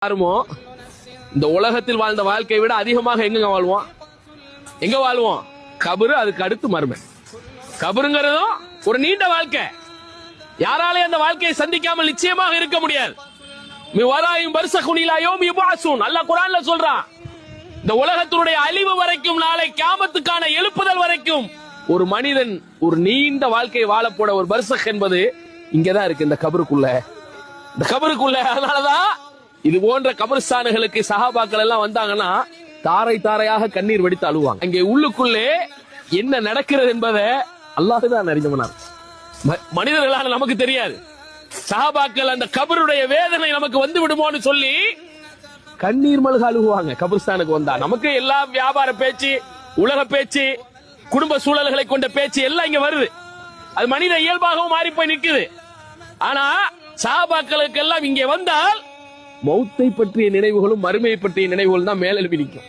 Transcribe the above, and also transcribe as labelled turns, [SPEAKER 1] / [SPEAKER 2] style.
[SPEAKER 1] யாருமோ இந்த உலகத்தில் வாழ்ந்த வாழ்க்கையை விட அதிகமாக எங்க வாழ்வோம் கபரு, அதுக்கு அடுத்து மறுமை. கபருங்கிறதும் ஒரு நீண்ட வாழ்க்கை. யாராலே அந்த வாழ்க்கையை சந்திக்காமல் நிச்சயமாக இருக்க முடியாது. அல்லாஹ் குர்ஆன்ல சொல்றான், இந்த உலகத்தினுடைய அழிவு வரைக்கும், நாளை கியாமத்துக்கான எழுப்புதல் வரைக்கும் ஒரு மனிதன் ஒரு நீண்ட வாழ்க்கையை வாழப்போட ஒரு பர்சக் என்பது இங்கதான் இருக்கு, இந்த கபருக்குள்ள. இந்த கபருக்குள்ள. அதனாலதான் இது போன்ற கபர்ஸ்தானுகளுக்கு சஹாபாக்கள் எல்லாம் வந்தாங்கன்னா தாரை தாரையாக கண்ணீர் வடித்து அழுவாங்க. அங்கே உள்ளுக்குள்ளே என்ன நடக்கிறது என்பதை அல்லாஹ் தான் அறிந்தவனார். மனிதர்களான நமக்கு தெரியாது. சஹாபாக்கள் அந்த கபருடைய வேதனை நமக்கு வந்து விடுமோன்னு சொல்லி கண்ணீர் மல்க அழுகுவாங்க கபர்ஸ்தானுக்கு வந்தா. நமக்கு எல்லா வியாபார பேச்சு, உலக பேச்சு, குடும்ப சூழல்களை கொண்ட பேச்சு எல்லாம் இங்க வருது. அது மனித இயல்பாகவும் மாறி போய் நிக்குது. ஆனா சஹாபாக்களுக்கு எல்லாம் இங்கே வந்தால் மௌத்தை பற்றிய நினைவுகளும் மறுமையை பற்றிய நினைவுகளும் தான் மேலெழுப்பி நிற்கும்.